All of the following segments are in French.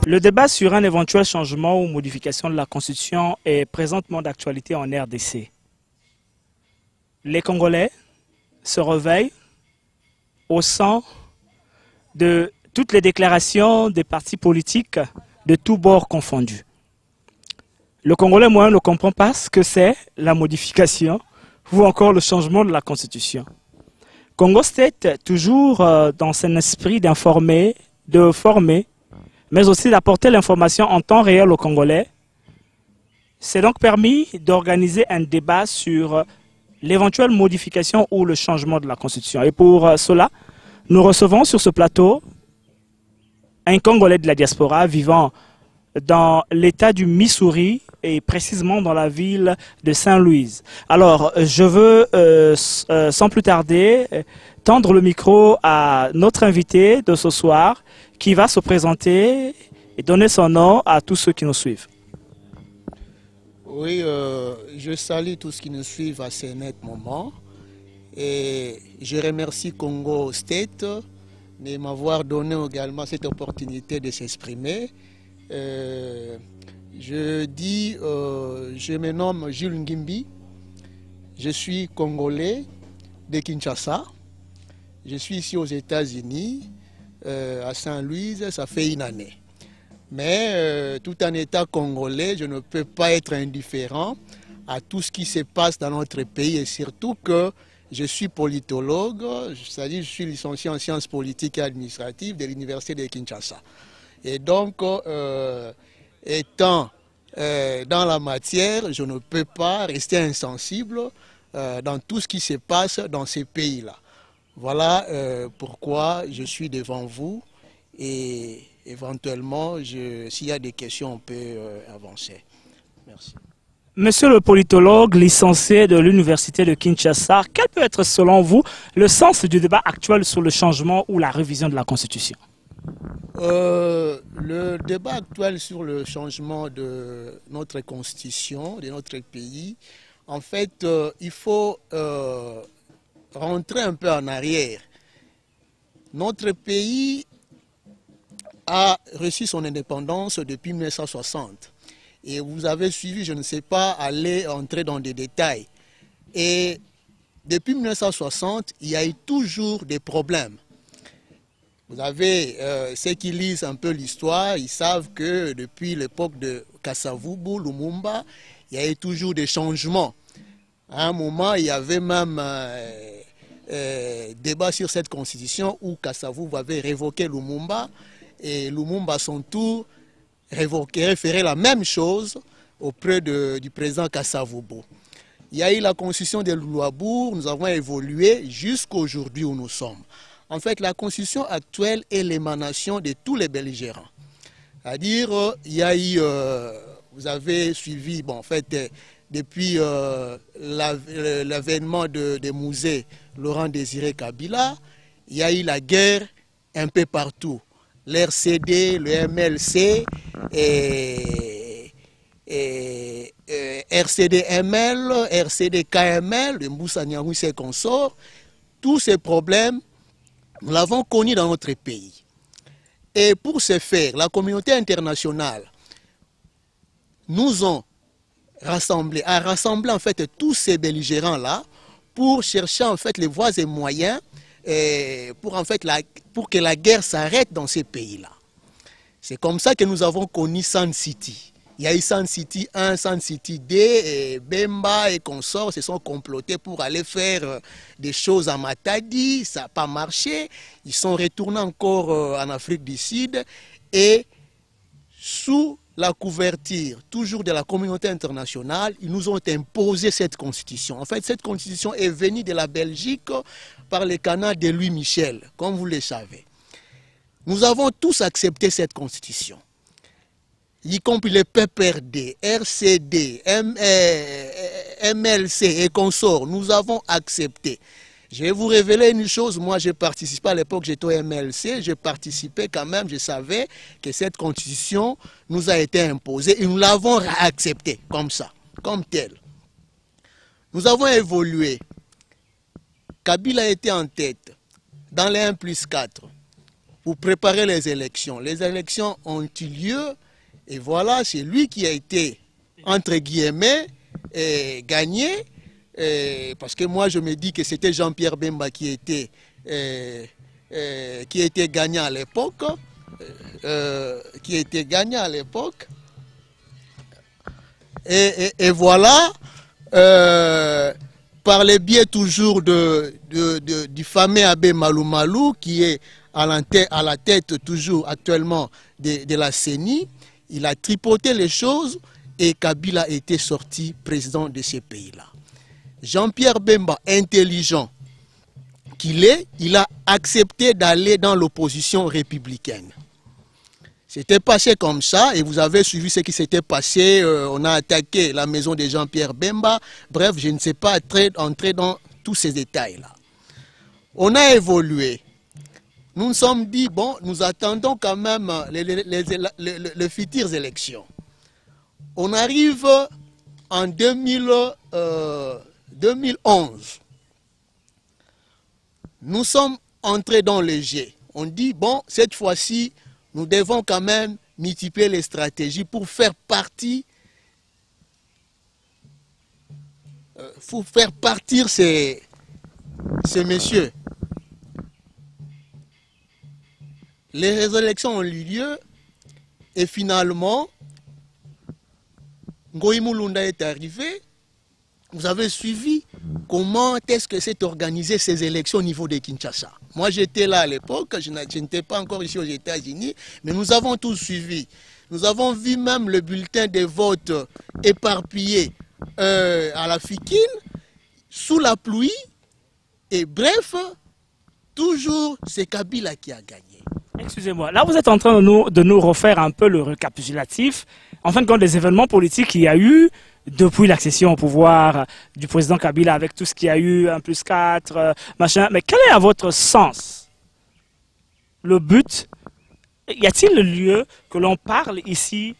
Le débat sur un éventuel changement ou modification de la Constitution est présentement d'actualité en RDC. Les Congolais se réveillent au sein de toutes les déclarations des partis politiques de tous bords confondus. Le Congolais moyen ne comprend pas ce que c'est la modification ou encore le changement de la Constitution. Congo State, toujours dans son esprit d'informer, de former, mais aussi d'apporter l'information en temps réel aux Congolais, s'est donc permis d'organiser un débat sur l'éventuelle modification ou le changement de la Constitution. Et pour cela, nous recevons sur ce plateau un Congolais de la diaspora vivant dans l'État du Missouri et précisément dans la ville de Saint-Louis. Alors, je veux, sans plus tarder, tendre le micro à notre invité de ce soir qui va se présenter et donner son nom à tous ceux qui nous suivent. Oui, je salue tous ceux qui nous suivent à ce net moment et je remercie Congo State de m'avoir donné également cette opportunité de s'exprimer. Je me nomme Jules Ngimbi, je suis Congolais de Kinshasa, je suis ici aux États-Unis, à Saint-Louis, ça fait une année. Mais tout en étant Congolais, je ne peux pas être indifférent à tout ce qui se passe dans notre pays et surtout que je suis politologue, c'est-à-dire je suis licencié en sciences politiques et administratives de l'Université de Kinshasa. Et donc, étant dans la matière, je ne peux pas rester insensible dans tout ce qui se passe dans ces pays-là. Voilà pourquoi je suis devant vous et éventuellement, s'il y a des questions, on peut avancer. Merci. Monsieur le politologue licencié de l'Université de Kinshasa, quel peut être selon vous le sens du débat actuel sur le changement ou la révision de la Constitution? Le débat actuel sur le changement de notre constitution, de notre pays, en fait, il faut rentrer un peu en arrière. Notre pays a reçu son indépendance depuis 1960. Et vous avez suivi, je ne sais pas, aller entrer dans des détails. Et depuis 1960, il y a eu toujours des problèmes. Vous avez ceux qui lisent un peu l'histoire, ils savent que depuis l'époque de Kasavubu, Lumumba, il y a eu toujours des changements. À un moment, il y avait même débat sur cette constitution où Kasavubu avait révoqué Lumumba et Lumumba à son tour référait la même chose auprès du président Kasavubu. Il y a eu la constitution de Louabourg, nous avons évolué jusqu'à aujourd'hui où nous sommes. En fait, la constitution actuelle est l'émanation de tous les belligérants. C'est-à-dire, il y a eu, vous avez suivi, bon, en fait, depuis l'avènement de Mouzé, Laurent Désiré Kabila, il y a eu la guerre un peu partout. L'RCD, le MLC, RCD-ML, RCD-KML, le Mboussa Niamousse et consorts, tous ces problèmes, nous l'avons connu dans notre pays. Et pour ce faire, la communauté internationale nous a rassemblé en fait tous ces belligérants-là pour chercher en fait les voies et moyens pour que la guerre s'arrête dans ces pays-là. C'est comme ça que nous avons connu Sun City. Il y a eu Sun City 1, Sun City 2, et Bemba et consorts se sont complotés pour aller faire des choses à Matadi, ça n'a pas marché. Ils sont retournés encore en Afrique du Sud et sous la couverture toujours de la communauté internationale, ils nous ont imposé cette constitution. En fait, cette constitution est venue de la Belgique par le canal de Louis Michel, comme vous le savez. Nous avons tous accepté cette constitution, y compris les PPRD, RCD, MLC et consorts. Nous avons accepté. Je vais vous révéler une chose, moi j'ai participé à l'époque, j'étais au MLC, j'ai participé quand même, je savais que cette constitution nous a été imposée et nous l'avons acceptée comme ça, comme telle. Nous avons évolué. Kabila était en tête dans les 1+4. pour préparer les élections. Les élections ont eu lieu et voilà, c'est lui qui a été, entre guillemets, gagné. Parce que moi, je me dis que c'était Jean-Pierre Bemba qui était gagnant à l'époque. Et voilà, par le biais toujours du fameux Abbé Malou Malou, qui est à la tête toujours actuellement de la CENI, il a tripoté les choses et Kabila a été sorti président de ce pays-là. Jean-Pierre Bemba, intelligent qu'il est, il a accepté d'aller dans l'opposition républicaine. C'était passé comme ça et vous avez suivi ce qui s'était passé. On a attaqué la maison de Jean-Pierre Bemba. Bref, je ne sais pas entrer dans tous ces détails-là. On a évolué. Nous nous sommes dit, bon, nous attendons quand même les futures élections. On arrive en 2011. Nous sommes entrés dans le jeu. On dit, bon, cette fois-ci, nous devons quand même multiplier les stratégies pour faire partir ces messieurs. Les élections ont eu lieu et finalement, Ngoï Mulunda est arrivé. Vous avez suivi comment est-ce que s'est organisé ces élections au niveau de Kinshasa. Moi, j'étais là à l'époque, je n'étais pas encore ici aux États-Unis, mais nous avons tous suivi. Nous avons vu même le bulletin de vote éparpillé à la Fikine, sous la pluie, et bref, toujours c'est Kabila qui a gagné. Excusez-moi, là vous êtes en train de nous refaire un peu le récapitulatif, en fin de compte des événements politiques qu'il y a eu depuis l'accession au pouvoir du président Kabila avec tout ce qu'il y a eu, 1+4, machin. Mais quel est à votre sens le but? Y a-t-il le lieu que l'on parle ici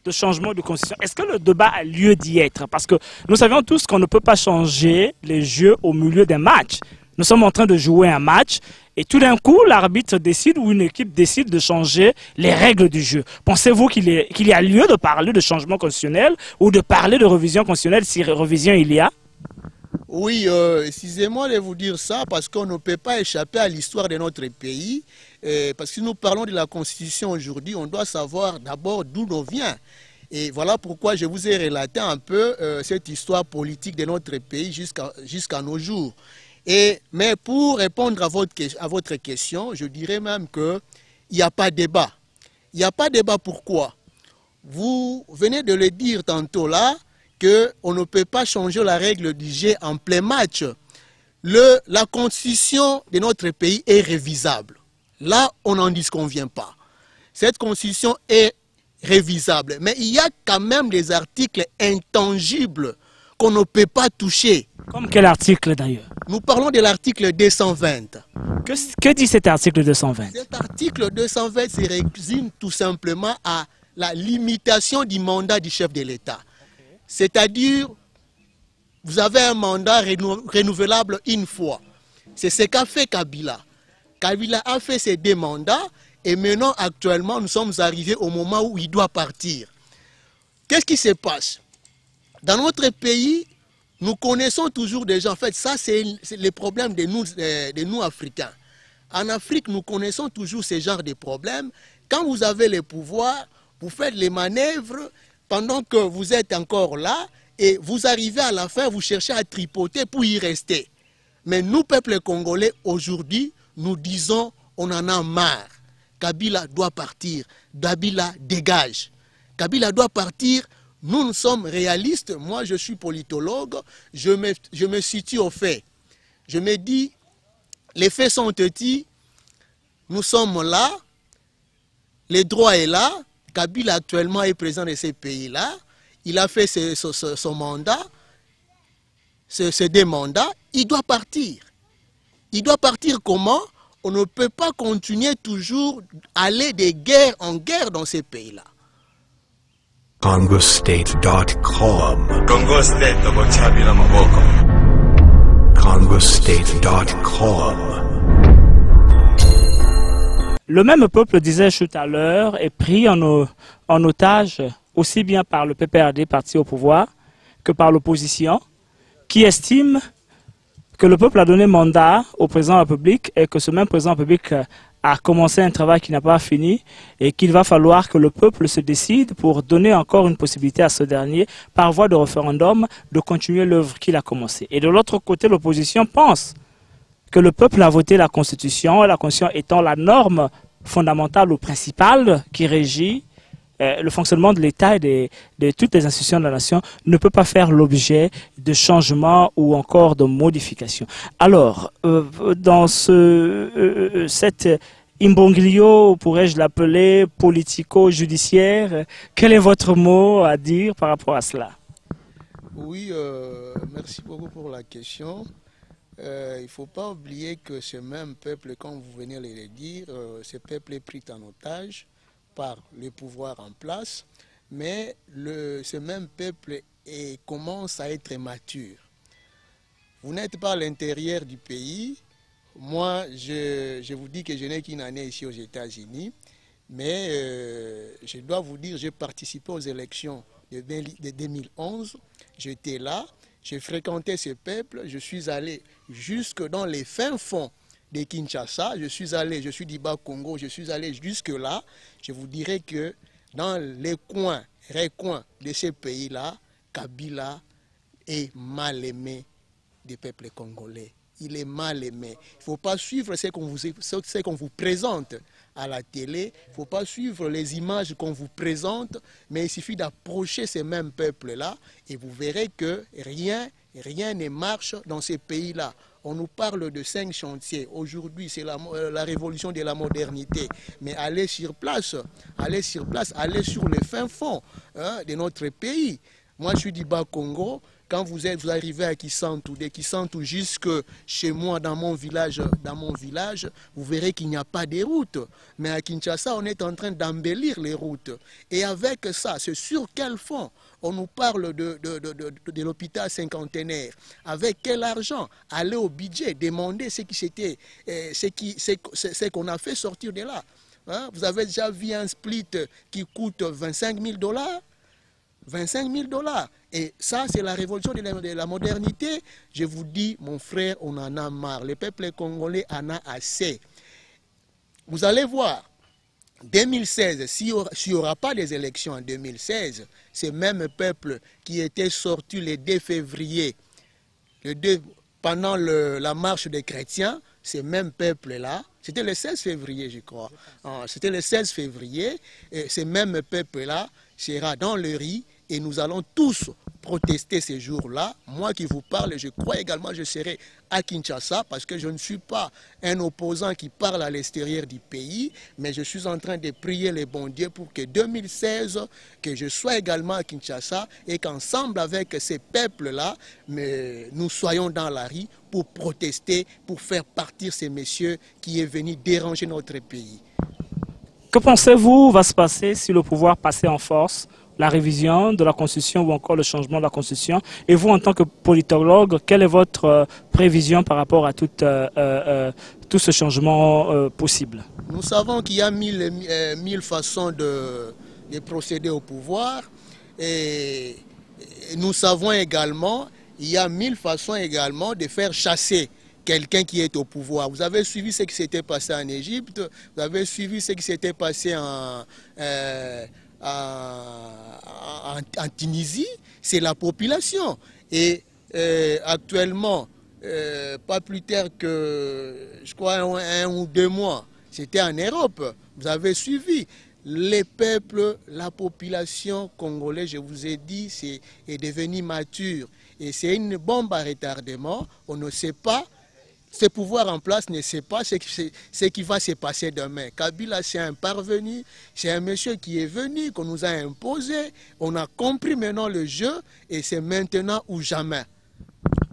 de changement de constitution? Est-ce que le débat a lieu d'y être? Parce que nous savions tous qu'on ne peut pas changer les jeux au milieu d'un match. Nous sommes en train de jouer un match et tout d'un coup, l'arbitre décide ou une équipe décide de changer les règles du jeu. Pensez-vous qu'il y a lieu de parler de changement constitutionnel ou de parler de révision constitutionnelle si révision il y a? Oui, excusez-moi de vous dire ça parce qu'on ne peut pas échapper à l'histoire de notre pays. Parce que si nous parlons de la Constitution aujourd'hui, on doit savoir d'abord d'où on vient. Et voilà pourquoi je vous ai relaté un peu cette histoire politique de notre pays jusqu'à nos jours. Mais pour répondre à votre question, je dirais même qu'il n'y a pas de débat. Il n'y a pas de débat pourquoi? Vous venez de le dire tantôt là, qu'on ne peut pas changer la règle du jeu en plein match. La constitution de notre pays est révisable. Là, on n'en disconvient pas. Cette constitution est révisable. Mais il y a quand même des articles intangibles qu'on ne peut pas toucher. Comme quel article d'ailleurs? Nous parlons de l'article 220. Que dit cet article 220? Cet article 220 se résume tout simplement à la limitation du mandat du chef de l'État. C'est-à-dire, vous avez un mandat renouvelable une fois. C'est ce qu'a fait Kabila. Kabila a fait ses 2 mandats et maintenant, actuellement, nous sommes arrivés au moment où il doit partir. Qu'est-ce qui se passe? Dans notre pays, nous connaissons toujours des gens. En fait, ça, c'est le problème de nous Africains. En Afrique, nous connaissons toujours ce genre de problèmes. Quand vous avez le pouvoir, vous faites les manœuvres pendant que vous êtes encore là et vous arrivez à la fin, vous cherchez à tripoter pour y rester. Mais nous, peuple congolais, aujourd'hui, nous disons, on en a marre. Kabila doit partir. Kabila dégage. Kabila doit partir. Nous sommes réalistes. Moi, je suis politologue. Je me situe au fait. Je me dis, les faits sont petits. Nous sommes là. Le droit est là. Kabila actuellement est président de ces pays-là. Il a fait son mandat, ses 2 mandats. Il doit partir. Il doit partir comment? On ne peut pas continuer toujours à aller de guerre en guerre dans ces pays-là. CongoState.com CongoState.com Le même peuple, disais-je tout à l'heure, est pris en otage aussi bien par le PPRD, parti au pouvoir, que par l'opposition, qui estime que le peuple a donné mandat au président de la République et que ce même président de la République a commencé un travail qui n'a pas fini et qu'il va falloir que le peuple se décide pour donner encore une possibilité à ce dernier, par voie de référendum, de continuer l'œuvre qu'il a commencée. Et de l'autre côté, l'opposition pense que le peuple a voté la Constitution, la Constitution étant la norme fondamentale ou principale qui régit le fonctionnement de l'État et de toutes les institutions de la nation, ne peut pas faire l'objet de changements ou encore de modifications. Alors, dans cet imbroglio, pourrais-je l'appeler, politico-judiciaire, quel est votre mot à dire par rapport à cela? Oui, merci beaucoup pour la question. Il ne faut pas oublier que ce même peuple, comme vous venez de le dire, ce peuple est pris en otage par le pouvoir en place, mais ce même peuple commence à être mature. Vous n'êtes pas à l'intérieur du pays. Moi, je vous dis que je n'ai qu'une année ici aux États-Unis, mais je dois vous dire, j'ai participé aux élections de 2011. J'étais là, j'ai fréquenté ce peuple, je suis allé jusque dans les fins fonds de Kinshasa, je suis du Bas-Congo, je suis allé jusque-là. Je vous dirais que dans les recoins de ces pays-là, Kabila est mal aimé des peuples congolais. Il est mal aimé. Il ne faut pas suivre ce qu'on vous présente à la télé, il ne faut pas suivre les images qu'on vous présente, mais il suffit d'approcher ces mêmes peuples-là et vous verrez que rien ne marche dans ces pays-là. On nous parle de 5 chantiers. Aujourd'hui, c'est la révolution de la modernité. Mais allez sur place, allez sur les fins fonds de notre pays. Moi, je suis du Bas-Congo. Quand vous arrivez à Kisantu, de Kisantu jusque chez moi, dans mon village, vous verrez qu'il n'y a pas de route. Mais à Kinshasa, on est en train d'embellir les routes. Et avec ça, c'est sur quel fond on nous parle de l'hôpital cinquantenaire? Avec quel argent? Aller au budget, demander ce qu'on a fait sortir de là. Hein? Vous avez déjà vu un split qui coûte 25 000 $? 25 000 $. Et ça, c'est la révolution de la modernité. Je vous dis, mon frère, on en a marre. Le peuple congolais en a assez. Vous allez voir, 2016, s'il n'y aura pas des élections en 2016, ce même peuple qui était sorti le 2 février, pendant la marche des chrétiens, ce même peuple-là, c'était le 16 février, je crois. C'était le 16 février, et ce même peuple-là sera dans le riz. Et nous allons tous protester ces jours-là. Moi qui vous parle, je crois également que je serai à Kinshasa parce que je ne suis pas un opposant qui parle à l'extérieur du pays, mais je suis en train de prier les bons dieux pour que 2016, que je sois également à Kinshasa et qu'ensemble avec ces peuples-là, nous soyons dans la rue pour protester, pour faire partir ces messieurs qui est venu déranger notre pays. Que pensez-vous va se passer si le pouvoir passait en force la révision de la Constitution ou encore le changement de la Constitution? Et vous, en tant que politologue, quelle est votre prévision par rapport à tout ce changement possible? Nous savons qu'il y a mille façons de procéder au pouvoir. Et nous savons également qu'il y a 1000 façons également de faire chasser quelqu'un qui est au pouvoir. Vous avez suivi ce qui s'était passé en Égypte, vous avez suivi ce qui s'était passé en Tunisie, c'est la population. Et actuellement, pas plus tard que, je crois, un ou 2 mois, c'était en Europe. Vous avez suivi. Les peuples, la population congolaise, je vous ai dit, est devenue mature. Et c'est une bombe à retardement. On ne sait pas. Ce pouvoir en place ne sait pas ce qui va se passer demain. Kabila, c'est un parvenu, c'est un monsieur qui est venu, qu'on nous a imposé. On a compris maintenant le jeu et c'est maintenant ou jamais.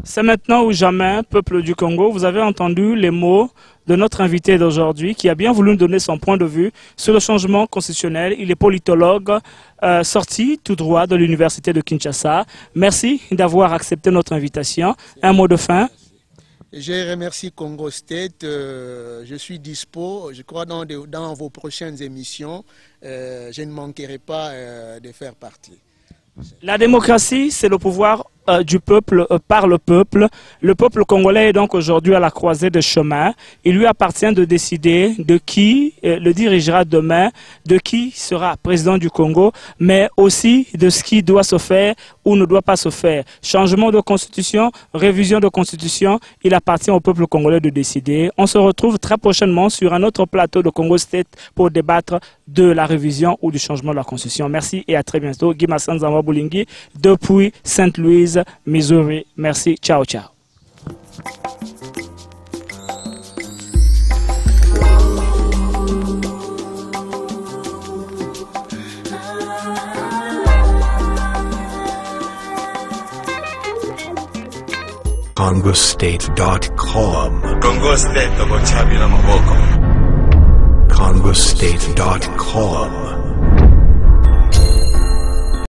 C'est maintenant ou jamais, peuple du Congo. Vous avez entendu les mots de notre invité d'aujourd'hui qui a bien voulu nous donner son point de vue sur le changement constitutionnel. Il est politologue sorti tout droit de l'université de Kinshasa. Merci d'avoir accepté notre invitation. Un mot de fin. Je remercie Congo State. Je suis dispo. Je crois dans vos prochaines émissions, je ne manquerai pas de faire partie. La démocratie, c'est le pouvoir du peuple par le peuple. Le peuple congolais est donc aujourd'hui à la croisée des chemins. Il lui appartient de décider de qui le dirigera demain, de qui sera président du Congo, mais aussi de ce qui doit se faire ou ne doit pas se faire. Changement de constitution, révision de constitution, il appartient au peuple congolais de décider. On se retrouve très prochainement sur un autre plateau de Congo State pour débattre de la révision ou du changement de la constitution. Merci et à très bientôt. Guy Massanzamba Boulingi depuis Sainte-Louise, Missouri. Merci. Ciao, ciao. CongoState.com. CongoState, CongoState.com.